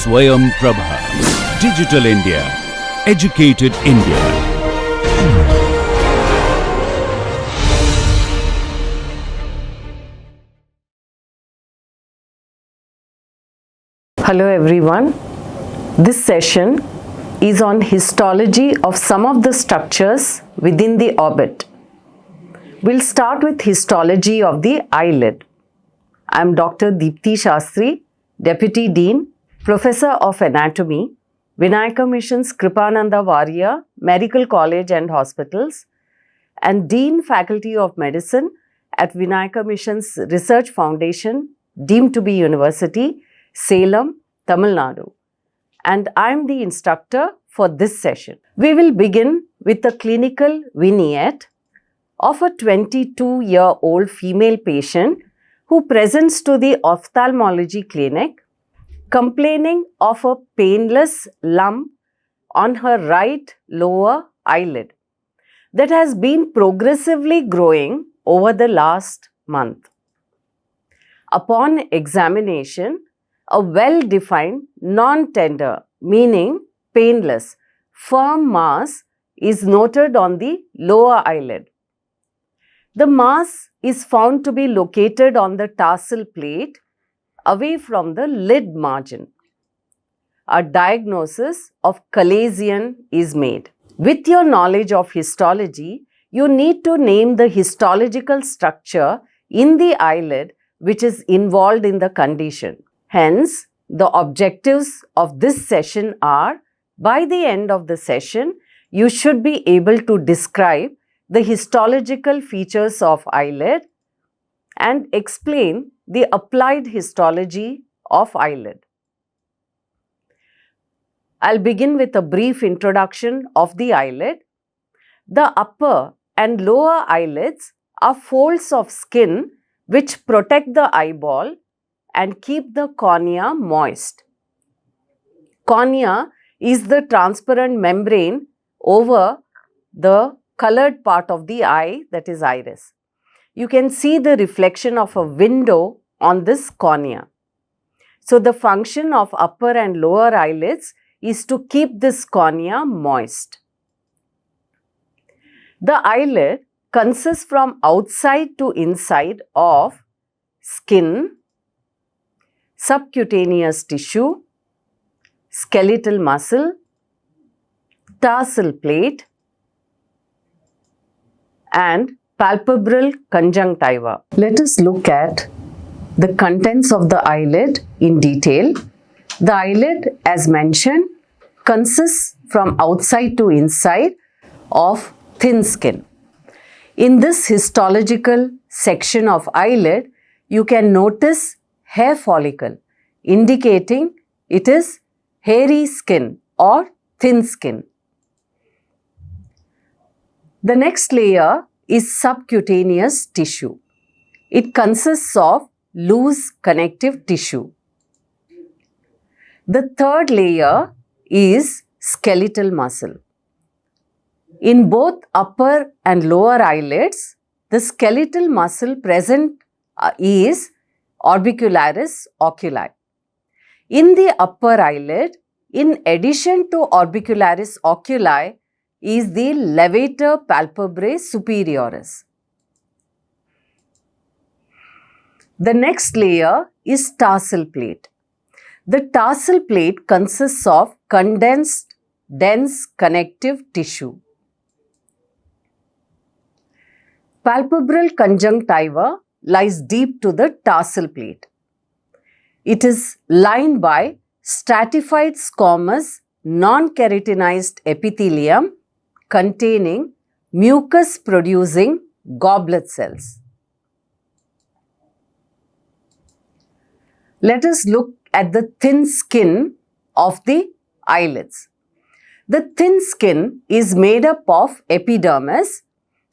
Swayam Prabha. Digital India. Educated India. Hello everyone. This session is on histology of some of the structures within the orbit. We'll start with histology of the eyelid. I am Dr. Deepti Shastri, Deputy Dean, Professor of Anatomy, Vinayaka Mission's Kripananda Varya Medical College and Hospitals, and Dean Faculty of Medicine at Vinayaka Mission's Research Foundation, deemed to be University, Salem, Tamil Nadu. And I am the instructor for this session. We will begin with a clinical vignette of a 22-year-old female patient who presents to the ophthalmology clinic complaining of a painless lump on her right lower eyelid that has been progressively growing over the last month. Upon examination, a well-defined, non-tender, meaning painless, firm mass is noted on the lower eyelid. The mass is found to be located on the tarsal plate away from the lid margin. A diagnosis of Chalazion is made. With your knowledge of histology, you need to name the histological structure in the eyelid which is involved in the condition. Hence, the objectives of this session are, by the end of the session, you should be able to describe the histological features of eyelid and explain the applied histology of eyelid. I'll begin with a brief introduction of the eyelid. The upper and lower eyelids are folds of skin which protect the eyeball and keep the cornea moist. Cornea is the transparent membrane over the colored part of the eye, that is iris. You can see the reflection of a window on this cornea. So, the function of upper and lower eyelids is to keep this cornea moist. The eyelid consists from outside to inside of skin, subcutaneous tissue, skeletal muscle, tarsal plate, and palpebral conjunctiva. Let us look at the contents of the eyelid in detail. The eyelid, as mentioned, consists from outside to inside of thin skin. In this histological section of eyelid, you can notice hair follicle, indicating it is hairy skin or thin skin. The next layer is subcutaneous tissue. It consists of loose connective tissue. The third layer is skeletal muscle. In both upper and lower eyelids, the skeletal muscle present is orbicularis oculi. In the upper eyelid, in addition to orbicularis oculi, is the levator palpebrae superioris. The next layer is tarsal plate. The tarsal plate consists of condensed, dense connective tissue. Palpebral conjunctiva lies deep to the tarsal plate. It is lined by stratified squamous, non-keratinized epithelium containing mucus-producing goblet cells. Let us look at the thin skin of the eyelids. The thin skin is made up of epidermis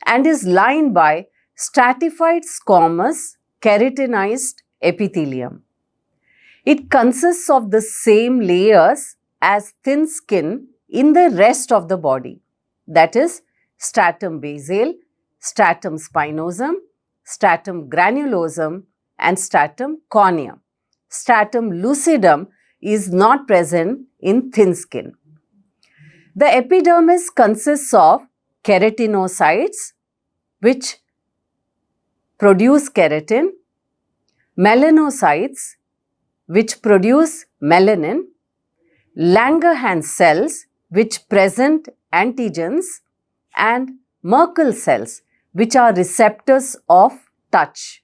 and is lined by stratified squamous, keratinized epithelium. It consists of the same layers as thin skin in the rest of the body, that is, stratum basale, stratum spinosum, stratum granulosum, and stratum corneum. Stratum lucidum is not present in thin skin. The epidermis consists of keratinocytes, which produce keratin, melanocytes, which produce melanin, Langerhans cells, which present antigens, and Merkel cells, which are receptors of touch.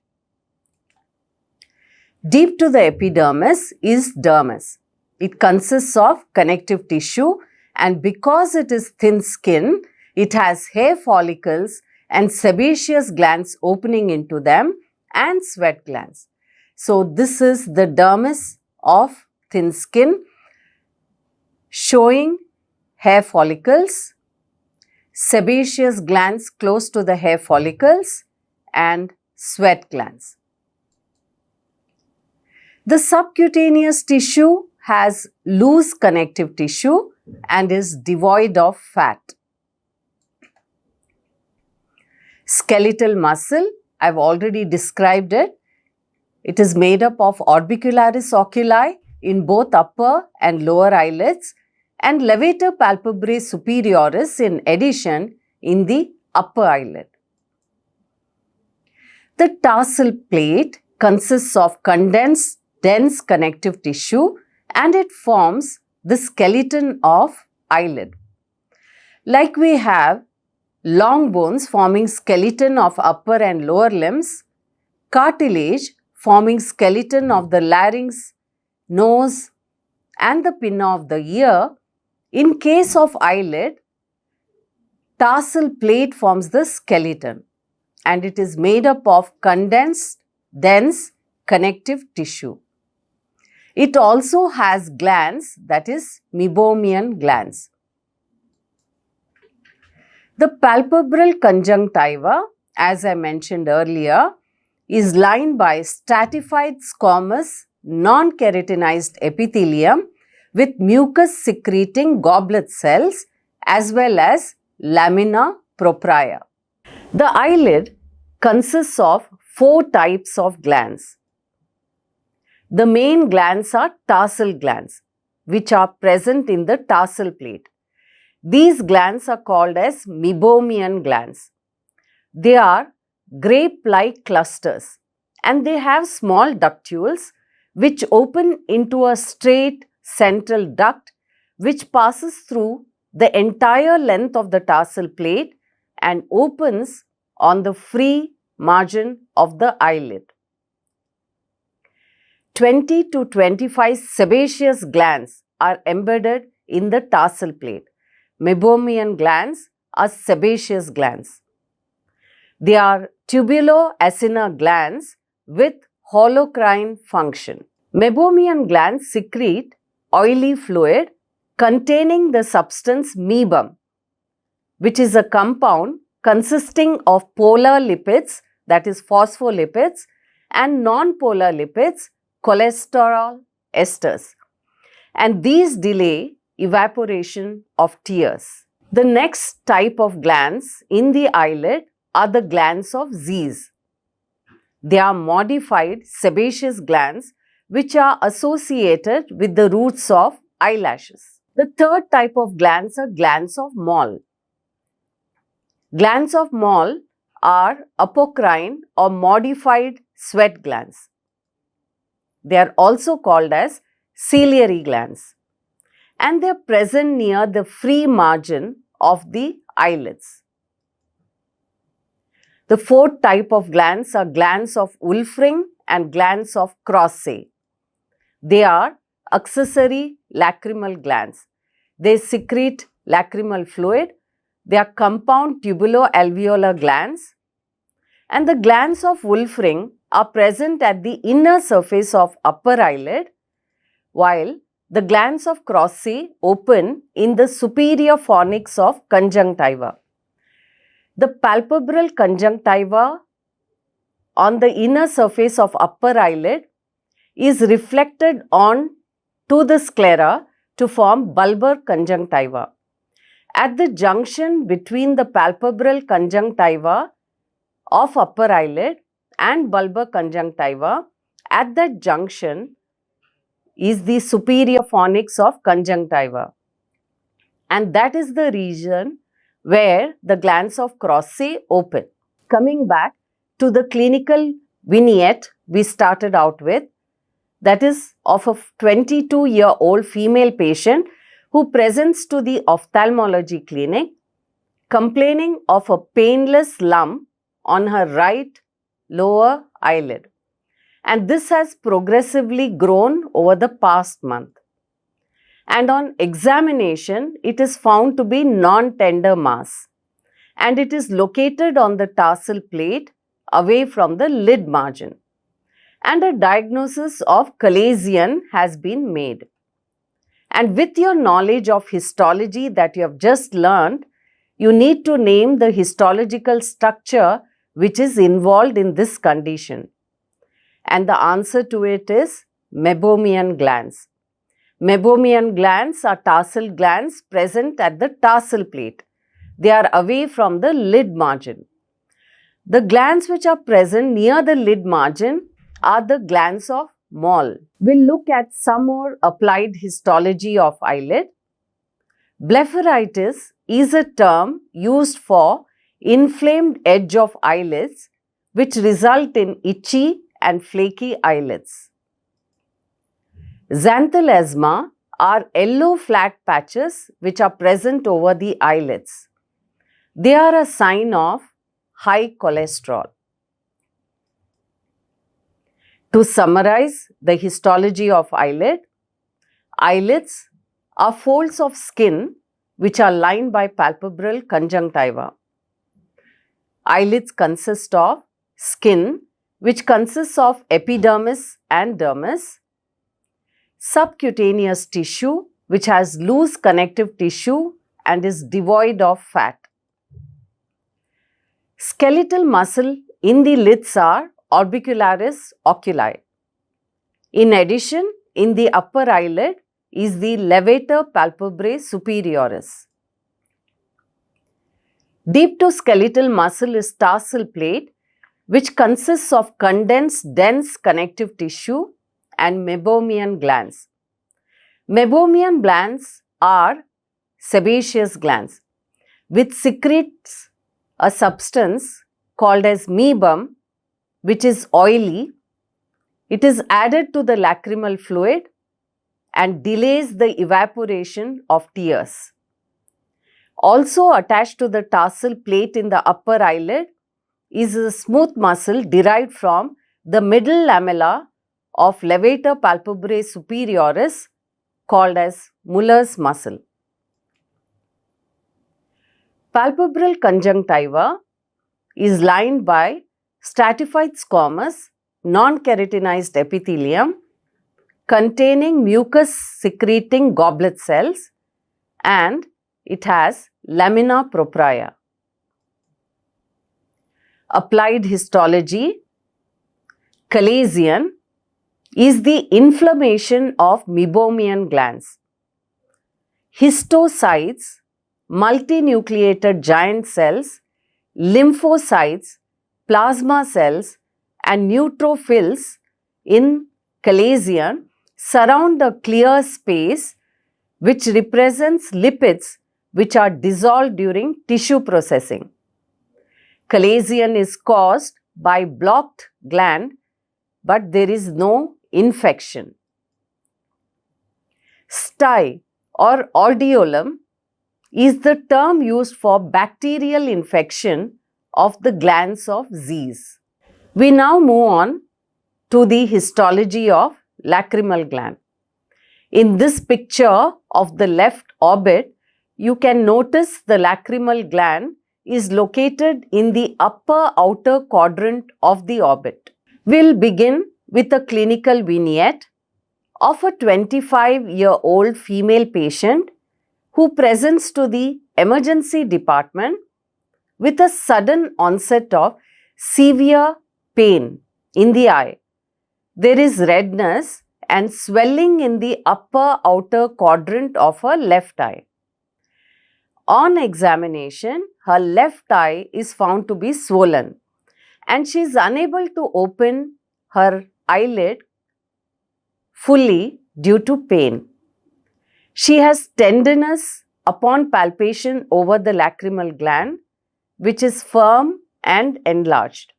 Deep to the epidermis is dermis. It consists of connective tissue, and because it is thin skin, it has hair follicles and sebaceous glands opening into them and sweat glands. So, this is the dermis of thin skin, showing hair follicles, sebaceous glands close to the hair follicles, and sweat glands. The subcutaneous tissue has loose connective tissue and is devoid of fat. Skeletal muscle, I have already described it. It is made up of orbicularis oculi in both upper and lower eyelids, and levator palpebrae superioris in addition in the upper eyelid. The tarsal plate consists of condensed dense connective tissue, and it forms the skeleton of eyelid. Like we have long bones forming skeleton of upper and lower limbs, cartilage forming skeleton of the larynx, nose, and the pinna of the ear. In case of eyelid, tarsal plate forms the skeleton, and it is made up of condensed, dense connective tissue. It also has glands, that is Meibomian glands. The palpebral conjunctiva, as I mentioned earlier, is lined by stratified squamous non-keratinized epithelium with mucus secreting goblet cells as well as lamina propria. The eyelid consists of 4 types of glands. The main glands are tarsal glands, which are present in the tarsal plate. These glands are called as Meibomian glands. They are grape-like clusters, and they have small ductules which open into a straight central duct which passes through the entire length of the tarsal plate and opens on the free margin of the eyelid. 20 to 25 sebaceous glands are embedded in the tarsal plate. Meibomian glands are sebaceous glands. They are tubulo-acinar glands with holocrine function. Meibomian glands secrete oily fluid containing the substance meibum, which is a compound consisting of polar lipids, that is phospholipids, and non-polar lipids, cholesterol esters, and these delay evaporation of tears. The next type of glands in the eyelid are the glands of Zeiss. They are modified sebaceous glands which are associated with the roots of eyelashes. The third type of glands are glands of Moll. Glands of Moll are apocrine or modified sweat glands. They are also called as ciliary glands, and they are present near the free margin of the eyelids. The fourth type of glands are glands of Wolfring and glands of Croce. They are accessory lacrimal glands. They secrete lacrimal fluid. They are compound tubulo-alveolar glands, and the glands of Wolfring are present at the inner surface of upper eyelid, while the glands of Croce open in the superior fornix of conjunctiva. The palpebral conjunctiva on the inner surface of upper eyelid is reflected on to the sclera to form bulbar conjunctiva. At the junction between the palpebral conjunctiva of upper eyelid and bulbar conjunctiva, at that junction, is the superior fornix of conjunctiva, and that is the region where the glands of Crossae open. Coming back to the clinical vignette we started out with, that is of a 22-year-old female patient who presents to the ophthalmology clinic complaining of a painless lump on her right lower eyelid, and this has progressively grown over the past month. And on examination, it is found to be non-tender mass, and it is located on the tarsal plate away from the lid margin, and a diagnosis of Chalazion has been made. And with your knowledge of histology that you have just learned, you need to name the histological structure which is involved in this condition. And the answer to it is Meibomian glands. Meibomian glands are tarsal glands present at the tarsal plate. They are away from the lid margin. The glands which are present near the lid margin are the glands of Moll. We'll look at some more applied histology of eyelid. Blepharitis is a term used for inflamed edge of eyelids which result in itchy and flaky eyelids. Xanthelasma are yellow flat patches which are present over the eyelids. They are a sign of high cholesterol. To summarize the histology of eyelid, eyelids are folds of skin which are lined by palpebral conjunctiva. Eyelids consist of skin which consists of epidermis and dermis, subcutaneous tissue which has loose connective tissue and is devoid of fat. Skeletal muscle in the lids are orbicularis oculi. In addition, in the upper eyelid is the levator palpebrae superioris. Deep to skeletal muscle is tarsal plate, which consists of condensed dense connective tissue and Meibomian glands. Meibomian glands are sebaceous glands which secretes a substance called as meibum, which is oily. It is added to the lacrimal fluid and delays the evaporation of tears. Also attached to the tarsal plate in the upper eyelid is a smooth muscle derived from the middle lamella of levator palpebrae superioris called as Muller's muscle. Palpebral conjunctiva is lined by stratified squamous, non-keratinized epithelium containing mucus secreting goblet cells, and it has lamina propria. Applied histology, Chalazion is the inflammation of Meibomian glands. Histocytes, multinucleated giant cells, lymphocytes, plasma cells and neutrophils in Chalazion surround a clear space which represents lipids which are dissolved during tissue processing. Chalazion is caused by blocked gland, but there is no infection. Stye or alveolum is the term used for bacterial infection of the glands of Z's. We now move on to the histology of lacrimal gland. In this picture of the left orbit, you can notice the lacrimal gland is located in the upper outer quadrant of the orbit. We'll begin with a clinical vignette of a 25-year-old female patient who presents to the emergency department with a sudden onset of severe pain in the eye. There is redness and swelling in the upper outer quadrant of her left eye. On examination, her left eye is found to be swollen and she is unable to open her eyelid fully due to pain. She has tenderness upon palpation over the lacrimal gland, which is firm and enlarged.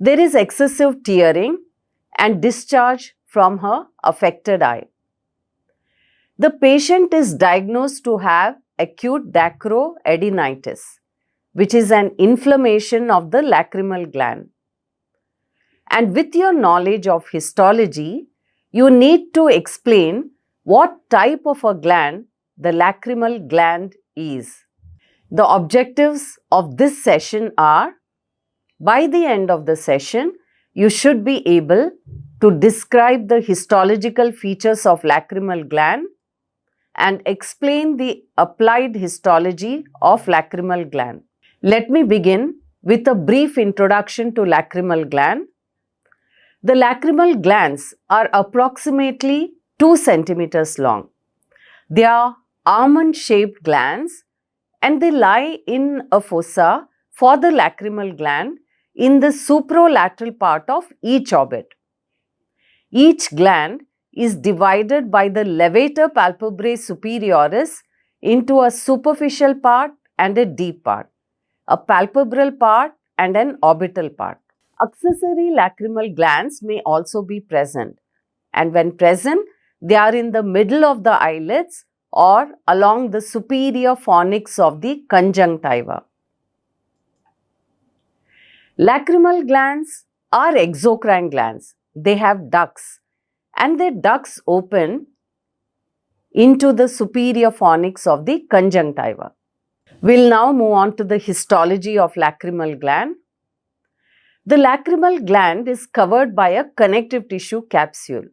There is excessive tearing and discharge from her affected eye. The patient is diagnosed to have acute dacroadenitis, which is an inflammation of the lacrimal gland. And with your knowledge of histology, you need to explain what type of a gland the lacrimal gland is. The objectives of this session are, by the end of the session, you should be able to describe the histological features of lacrimal gland and explain the applied histology of lacrimal gland. Let me begin with a brief introduction to lacrimal gland. The lacrimal glands are approximately 2 centimeters long. They are almond-shaped glands and they lie in a fossa for the lacrimal gland in the superolateral part of each orbit. Each gland is divided by the levator palpebrae superioris into a superficial part and a deep part, a palpebral part and an orbital part. Accessory lacrimal glands may also be present, and when present, they are in the middle of the eyelids or along the superior fornix of the conjunctiva. Lacrimal glands are exocrine glands. They have ducts, and their ducts open into the superior fornix of the conjunctiva. We'll now move on to the histology of lacrimal gland. The lacrimal gland is covered by a connective tissue capsule,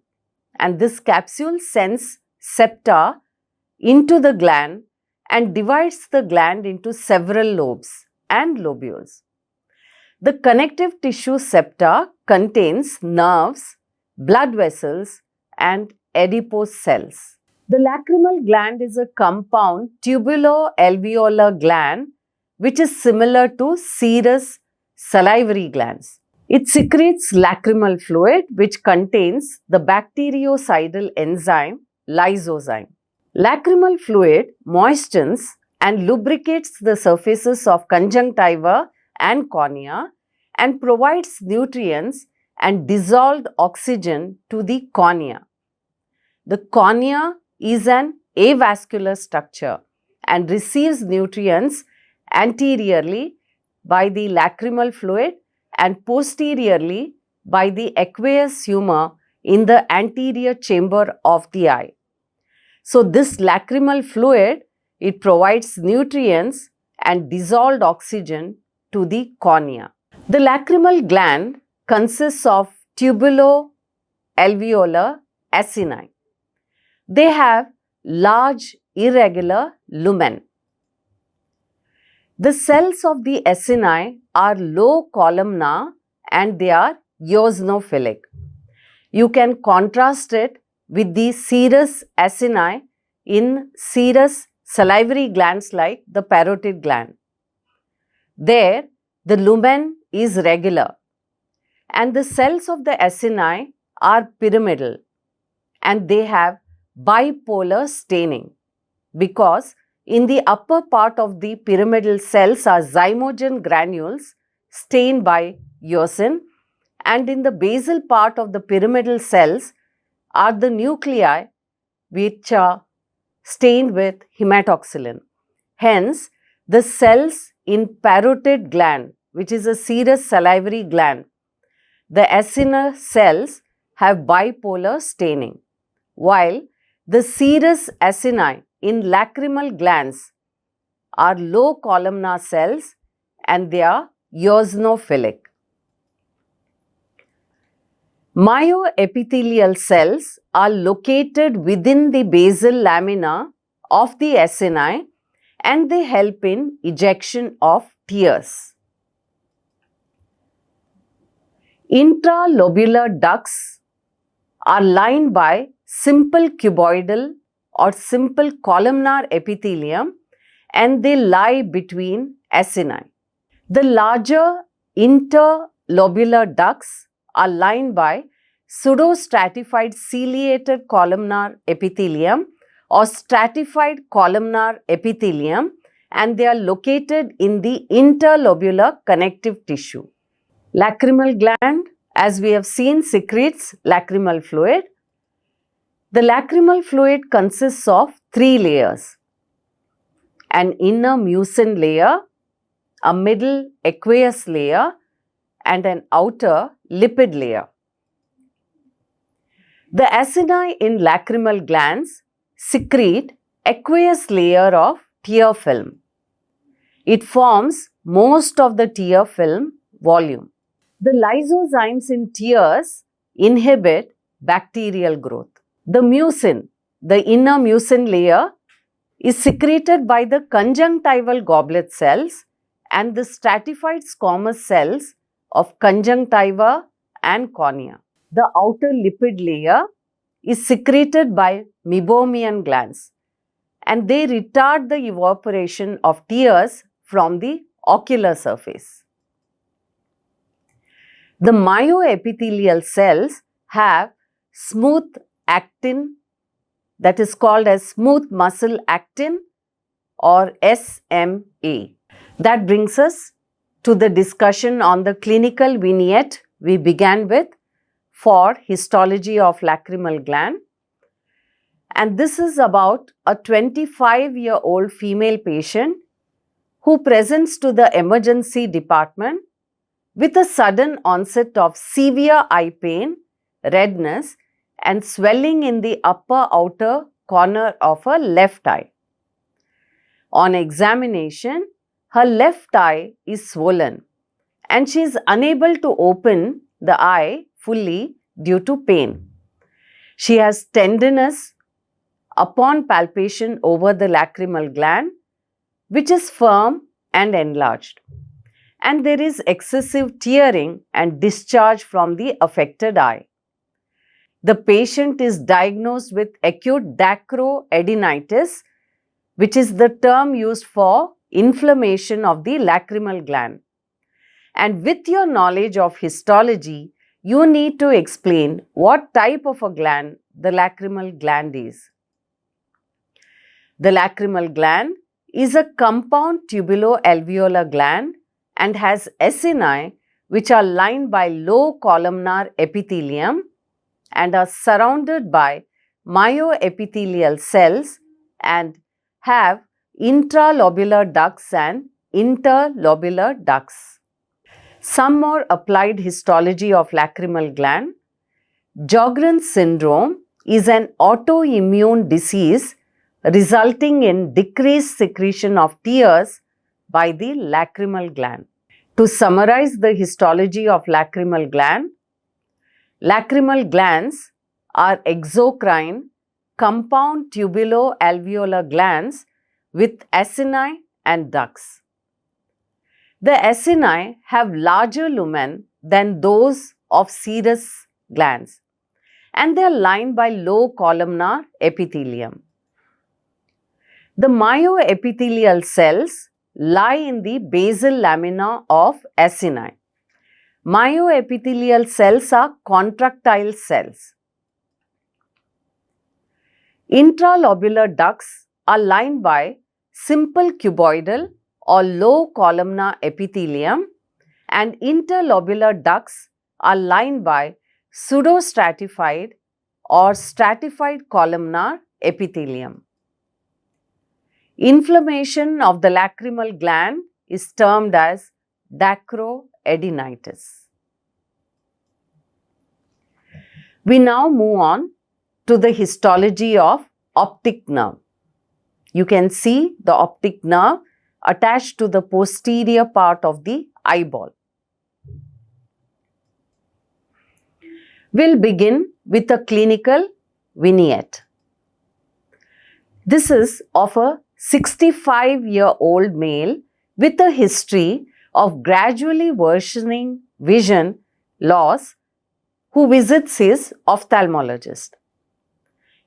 and this capsule sends septa into the gland and divides the gland into several lobes and lobules. The connective tissue septa contains nerves, blood vessels, and adipose cells. The lacrimal gland is a compound tubulo-alveolar gland which is similar to serous salivary glands. It secretes lacrimal fluid which contains the bactericidal enzyme lysozyme. Lacrimal fluid moistens and lubricates the surfaces of conjunctiva and cornea and provides nutrients and dissolved oxygen to the cornea. The cornea is an avascular structure and receives nutrients anteriorly by the lacrimal fluid and posteriorly by the aqueous humor in the anterior chamber of the eye. So, this lacrimal fluid, it provides nutrients and dissolved oxygen to the cornea. The lacrimal gland consists of tubulo-alveolar acini. They have large irregular lumen. The cells of the acini are low columnar and they are eosinophilic. You can contrast it with the serous acini in serous salivary glands like the parotid gland. There, the lumen is regular and the cells of the acini are pyramidal and they have bipolar staining because in the upper part of the pyramidal cells are zymogen granules stained by eosin, and in the basal part of the pyramidal cells are the nuclei which are stained with hematoxylin. Hence, the cells in parotid gland, which is a serous salivary gland, the acinar cells have bipolar staining, while the serous acini in lacrimal glands are low columnar cells and they are eosinophilic. Myoepithelial cells are located within the basal lamina of the acini and they help in ejection of tears. Intralobular ducts are lined by simple cuboidal or simple columnar epithelium and they lie between acini. The larger interlobular ducts are lined by pseudostratified ciliated columnar epithelium or stratified columnar epithelium, and they are located in the interlobular connective tissue. Lacrimal gland, as we have seen, secretes lacrimal fluid. The lacrimal fluid consists of three layers: an inner mucin layer, a middle aqueous layer, and an outer lipid layer. The acini in lacrimal glands secrete aqueous layer of tear film. It forms most of the tear film volume. The lysozymes in tears inhibit bacterial growth. The mucin, the inner mucin layer, is secreted by the conjunctival goblet cells and the stratified squamous cells of conjunctiva and cornea. The outer lipid layer is secreted by Meibomian glands, and they retard the evaporation of tears from the ocular surface. The myoepithelial cells have smooth actin, that is called as smooth muscle actin or SMA. That brings us to the discussion on the clinical vignette we began with for histology of lacrimal gland. And this is about a 25-year-old female patient who presents to the emergency department with a sudden onset of severe eye pain, redness, and swelling in the upper outer corner of her left eye. On examination, her left eye is swollen and she is unable to open the eye fully due to pain. She has tenderness upon palpation over the lacrimal gland, which is firm and enlarged, and there is excessive tearing and discharge from the affected eye. The patient is diagnosed with acute dacroadenitis, which is the term used for inflammation of the lacrimal gland. And with your knowledge of histology, you need to explain what type of a gland the lacrimal gland is. The lacrimal gland is a compound tubulo-alveolar gland and has acini which are lined by low columnar epithelium and are surrounded by myoepithelial cells and have intralobular ducts and interlobular ducts. Some more applied histology of lacrimal gland. Sjogren's syndrome is an autoimmune disease resulting in decreased secretion of tears by the lacrimal gland. To summarize the histology of lacrimal glands are exocrine, compound tubulo-alveolar glands with acini and ducts. The acini have larger lumen than those of serous glands, and they are lined by low columnar epithelium. The myoepithelial cells lie in the basal lamina of acini. Myoepithelial cells are contractile cells. Intralobular ducts are lined by simple cuboidal or low columnar epithelium, and interlobular ducts are lined by pseudostratified or stratified columnar epithelium. Inflammation of the lacrimal gland is termed as dacroadenitis. We now move on to the histology of optic nerve. You can see the optic nerve attached to the posterior part of the eyeball. We'll begin with a clinical vignette. This is of a 65-year-old male with a history of gradually worsening vision loss who visits his ophthalmologist.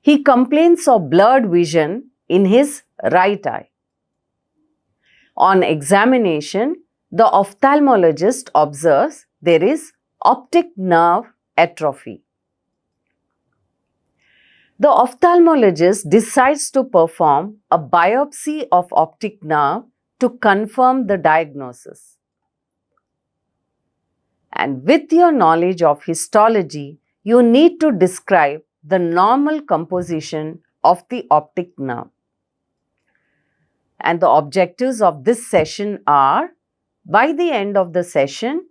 He complains of blurred vision in his right eye. On examination, the ophthalmologist observes there is optic nerve atrophy. The ophthalmologist decides to perform a biopsy of optic nerve to confirm the diagnosis. And with your knowledge of histology, you need to describe the normal composition of the optic nerve. And the objectives of this session are, by the end of the session,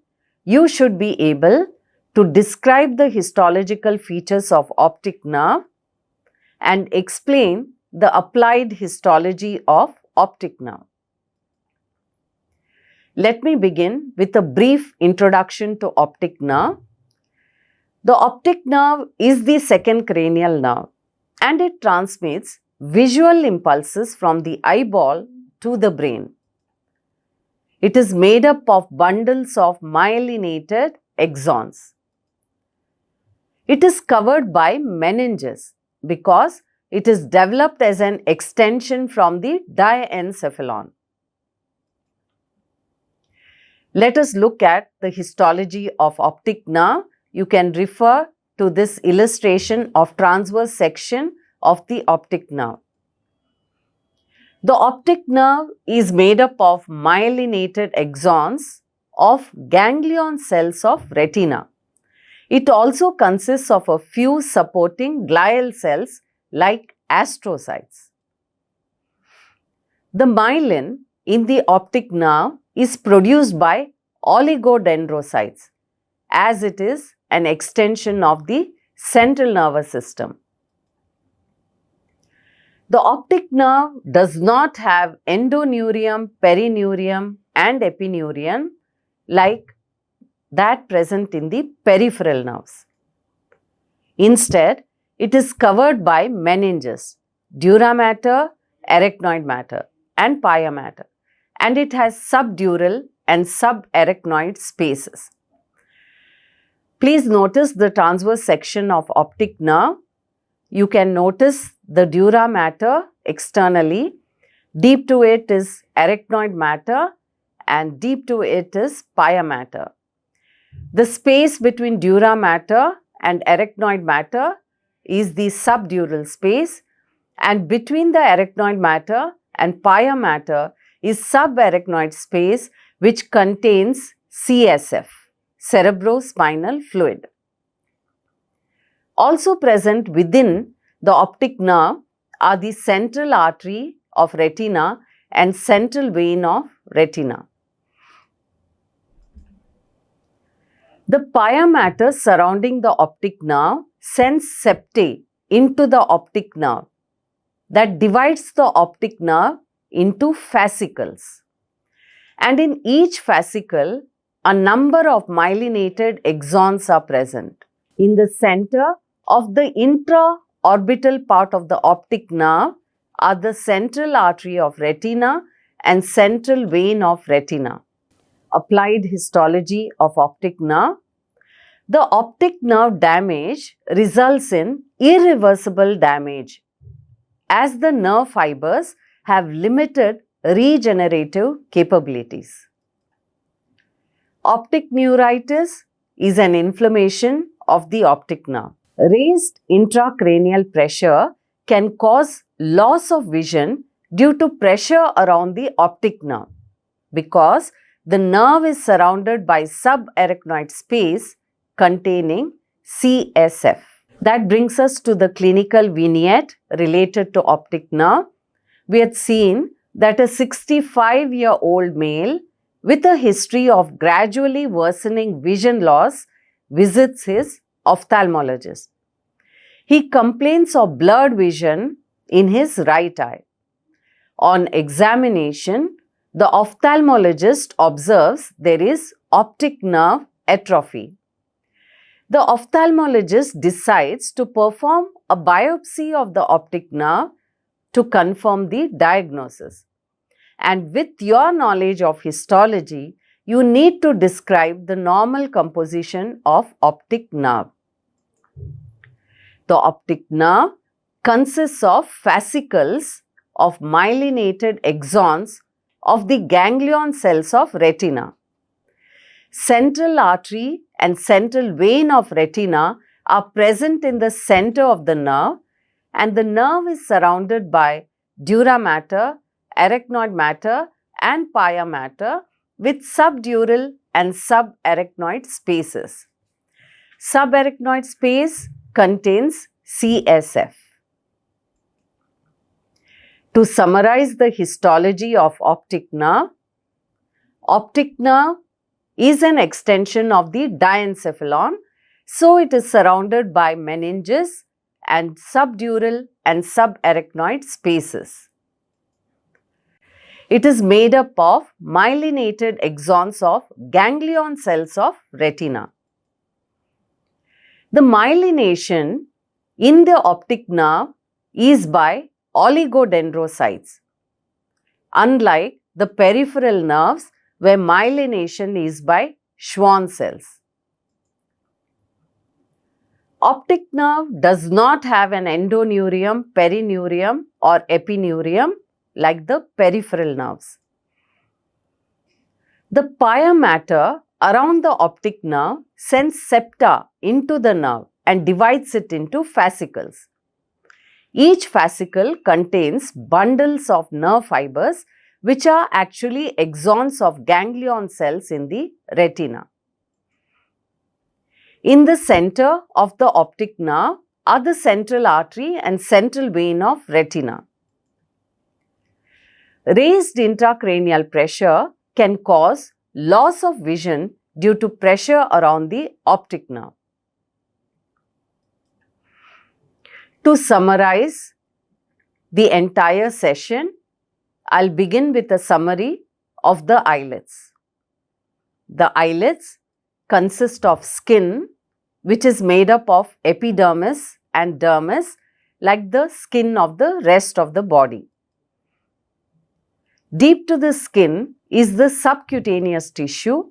you should be able to describe the histological features of optic nerve and explain the applied histology of optic nerve. Let me begin with a brief introduction to optic nerve. The optic nerve is the second cranial nerve and it transmits visual impulses from the eyeball to the brain. It is made up of bundles of myelinated axons. It is covered by meninges because it is developed as an extension from the diencephalon. Let us look at the histology of optic nerve. You can refer to this illustration of transverse section of the optic nerve. The optic nerve is made up of myelinated axons of ganglion cells of retina. It also consists of a few supporting glial cells like astrocytes. The myelin in the optic nerve is produced by oligodendrocytes as it is an extension of the central nervous system. The optic nerve does not have endoneurium, perineurium and epineurium like that present in the peripheral nerves. Instead, it is covered by meninges, dura mater, arachnoid mater and pia mater, and it has subdural and subarachnoid spaces. Please notice the transverse section of optic nerve. You can notice the dura mater externally. Deep to it is arachnoid mater and deep to it is pia mater. The space between dura mater and arachnoid mater is the subdural space, and between the arachnoid mater and pia mater is subarachnoid space which contains CSF, cerebrospinal fluid. Also present within the optic nerve are the central artery of retina and central vein of retina. The pia mater surrounding the optic nerve sends septae into the optic nerve that divides the optic nerve into fascicles. And in each fascicle, a number of myelinated axons are present. In the center of the intra-orbital part of the optic nerve are the central artery of retina and central vein of retina. Applied histology of optic nerve. The optic nerve damage results in irreversible damage as the nerve fibers have limited regenerative capabilities. Optic neuritis is an inflammation of the optic nerve. Raised intracranial pressure can cause loss of vision due to pressure around the optic nerve because the nerve is surrounded by subarachnoid space containing CSF. That brings us to the clinical vignette related to optic nerve. We had seen that a 65-year-old male with a history of gradually worsening vision loss visits his ophthalmologist. He complains of blurred vision in his right eye. On examination, the ophthalmologist observes there is optic nerve atrophy. The ophthalmologist decides to perform a biopsy of the optic nerve to confirm the diagnosis. And with your knowledge of histology, you need to describe the normal composition of optic nerve. The optic nerve consists of fascicles of myelinated axons of the ganglion cells of retina. Central artery and central vein of retina are present in the center of the nerve and the nerve is surrounded by dura mater, arachnoid matter and pia mater with subdural and subarachnoid spaces. Subarachnoid space contains CSF. To summarize the histology of optic nerve is an extension of the diencephalon, so it is surrounded by meninges and subdural and subarachnoid spaces. It is made up of myelinated axons of ganglion cells of retina. The myelination in the optic nerve is by oligodendrocytes, unlike the peripheral nerves where myelination is by Schwann cells. Optic nerve does not have an endoneurium, perineurium or epineurium like the peripheral nerves. The pia mater around the optic nerve sends septa into the nerve and divides it into fascicles. Each fascicle contains bundles of nerve fibers which are actually axons of ganglion cells in the retina. In the center of the optic nerve are the central artery and central vein of retina. Raised intracranial pressure can cause loss of vision due to pressure around the optic nerve. To summarize the entire session, I'll begin with a summary of the eyelids. The eyelids consist of skin which is made up of epidermis and dermis like the skin of the rest of the body. Deep to the skin is the subcutaneous tissue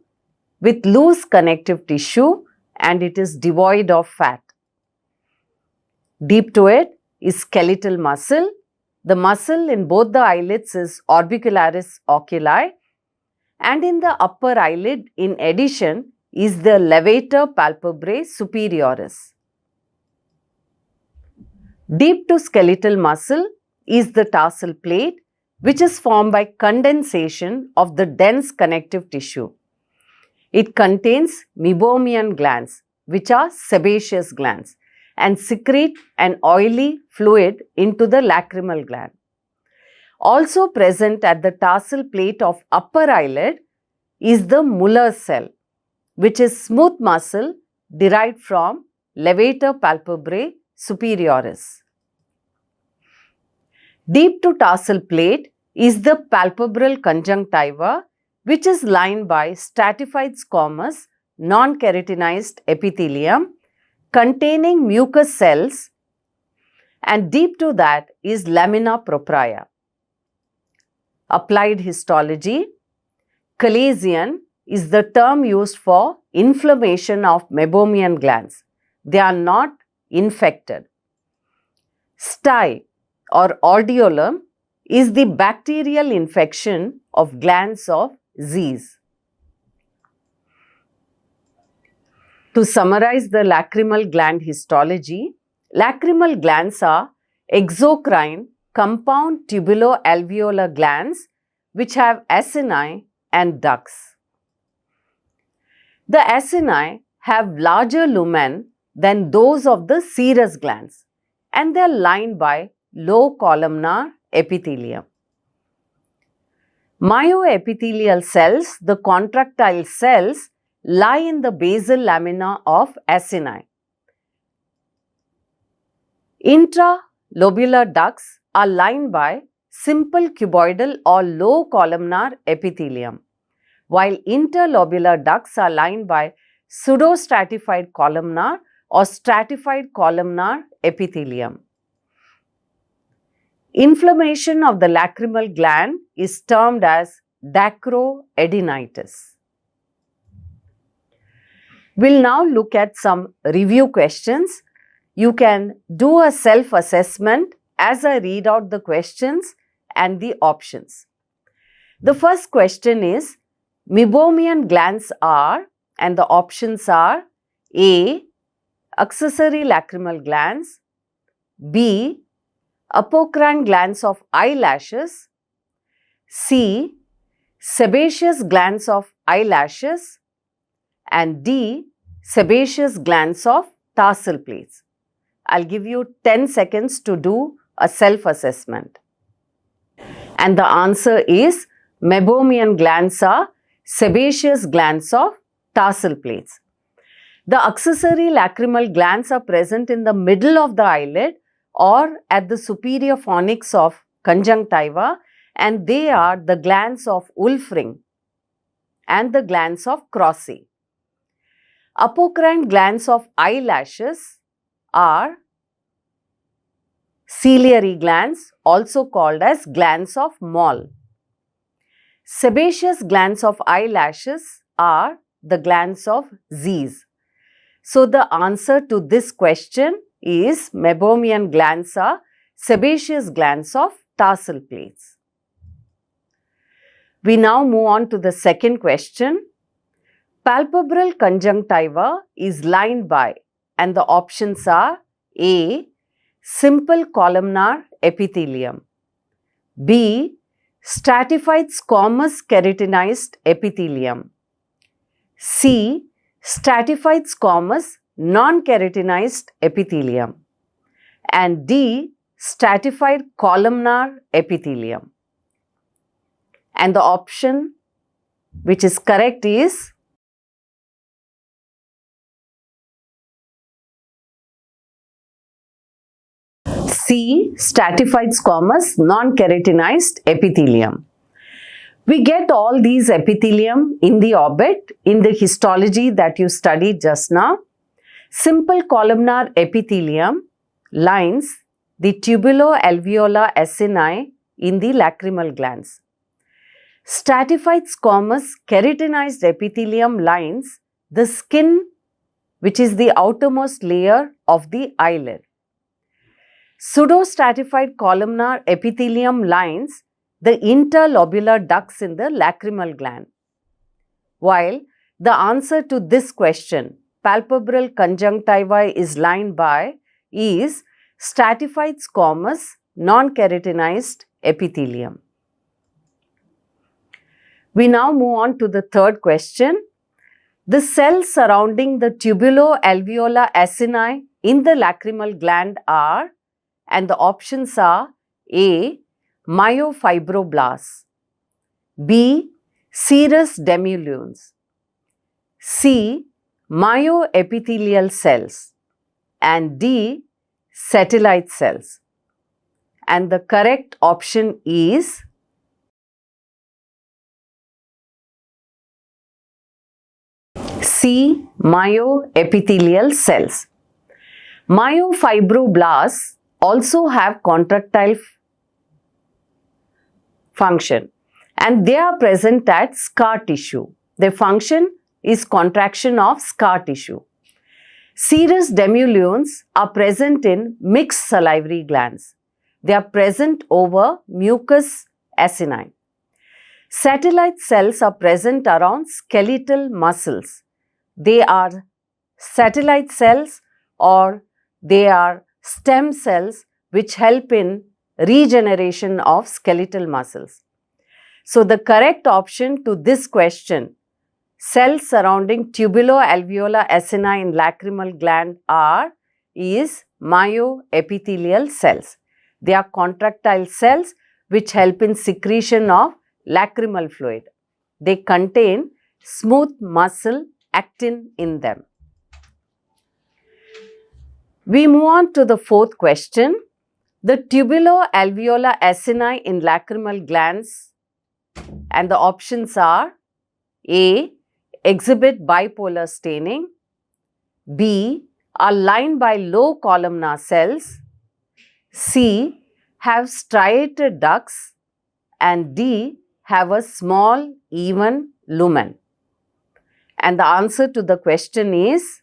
with loose connective tissue and it is devoid of fat. Deep to it is skeletal muscle. The muscle in both the eyelids is orbicularis oculi and in the upper eyelid in addition is the levator palpebrae superioris. Deep to skeletal muscle is the tarsal plate which is formed by condensation of the dense connective tissue. It contains Meibomian glands which are sebaceous glands and secrete an oily fluid into the lacrimal gland. Also present at the tarsal plate of upper eyelid is the Muller's cell, which is smooth muscle derived from levator palpebrae superioris. Deep to tarsal plate is the palpebral conjunctiva, which is lined by stratified squamous non-keratinized epithelium containing mucous cells, and deep to that is lamina propria. Applied histology. Chalazion is the term used for inflammation of Meibomian glands. They are not infected. Stye or alveolum is the bacterial infection of glands of Zeiss. To summarize the lacrimal gland histology, lacrimal glands are exocrine compound tubulo-alveolar glands which have acini and ducts. The acini have larger lumen than those of the serous glands and they are lined by low columnar epithelium. Myoepithelial cells, the contractile cells, lie in the basal lamina of acini. Intralobular ducts are lined by simple cuboidal or low columnar epithelium, while interlobular ducts are lined by pseudostratified columnar or stratified columnar epithelium. Inflammation of the lacrimal gland is termed as dacroadenitis. We'll now look at some review questions. You can do a self-assessment as I read out the questions and the options. The first question is, Meibomian glands are, and the options are A. Accessory lacrimal glands, B. apocrine glands of eyelashes, C. Sebaceous glands of eyelashes, and D. Sebaceous glands of tarsal plates. I'll give you 10 seconds to do a self-assessment. And the answer is Meibomian glands are sebaceous glands of tarsal plates. The accessory lacrimal glands are present in the middle of the eyelid or at the superior fornix of conjunctiva, and they are the glands of Wolfring and the glands of Crosset. Apocrine glands of eyelashes are ciliary glands, also called as glands of Moll. Sebaceous glands of eyelashes are the glands of Zeiss. So, the answer to this question is Meibomian glands are sebaceous glands of tarsal plates. We now move on to the second question. Palpebral conjunctiva is lined by, and the options are A. Simple columnar epithelium, B. Stratified squamous keratinized epithelium, C. Stratified squamous non-keratinized epithelium, and D. Stratified columnar epithelium. And the option which is correct is C. Stratified squamous non-keratinized epithelium. We get all these epithelium in the orbit in the histology that you studied just now. Simple columnar epithelium lines the tubulo-alveolar acini in the lacrimal glands. Stratified squamous keratinized epithelium lines the skin, which is the outermost layer of the eyelid. Pseudostratified columnar epithelium lines the interlobular ducts in the lacrimal gland. While the answer to this question, palpebral conjunctiva is lined by, is stratified squamous non-keratinized epithelium. We now move on to the third question. The cells surrounding the tubulo-alveolar acini in the lacrimal gland are, and the options are A. Myofibroblasts, B. Serous demulunes, C. Myoepithelial cells, and D. Satellite cells. And the correct option is C. Myoepithelial cells. Myofibroblasts also have contractile function and they are present at scar tissue. Their function is contraction of scar tissue. Serous demulunes are present in mixed salivary glands. They are present over mucous acini. Satellite cells are present around skeletal muscles. They are satellite cells or they are stem cells which help in regeneration of skeletal muscles. So, the correct option to this question, cells surrounding tubulo-alveolar acini in lacrimal gland are, is myoepithelial cells. They are contractile cells which help in secretion of lacrimal fluid. They contain smooth muscle actin in them. We move on to the fourth question. The tubulo-alveolar acini in lacrimal glands, and the options are A. Exhibit bipolar staining, B. Are lined by low columnar cells, C. Have striated ducts, and D. Have a small even lumen. And the answer to the question is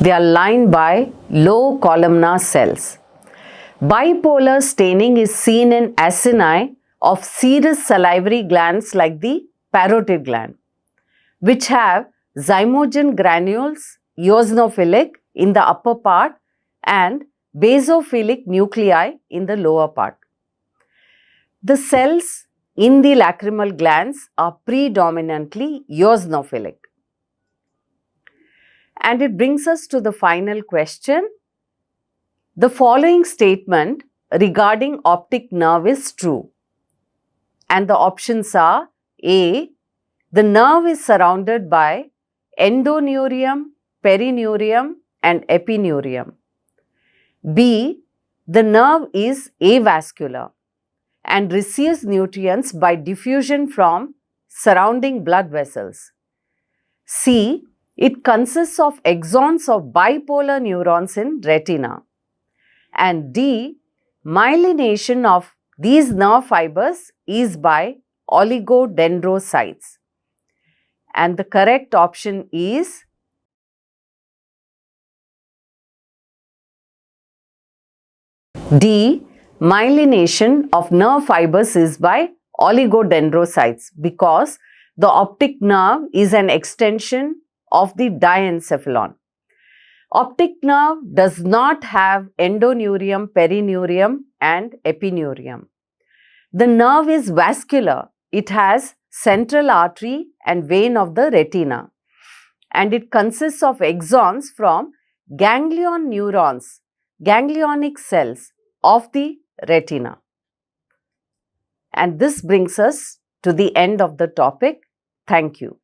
they are lined by low columnar cells. Bipolar staining is seen in acini of serous salivary glands like the parotid gland, which have zymogen granules eosinophilic in the upper part and basophilic nuclei in the lower part. The cells in the lacrimal glands are predominantly eosinophilic. And it brings us to the final question. The following statement regarding optic nerve is true. And the options are: A, the nerve is surrounded by endoneurium, perineurium and epineurium. B, the nerve is avascular and receives nutrients by diffusion from surrounding blood vessels. C, it consists of axons of bipolar neurons in retina. And D, myelination of these nerve fibers is by oligodendrocytes. And the correct option is D, myelination of nerve fibers is by oligodendrocytes, because the optic nerve is an extension of the diencephalon. Optic nerve does not have endoneurium, perineurium and epineurium. The nerve is vascular. It has central artery and vein of the retina, and it consists of axons from ganglion neurons, ganglionic cells of the retina. And this brings us to the end of the topic. Thank you.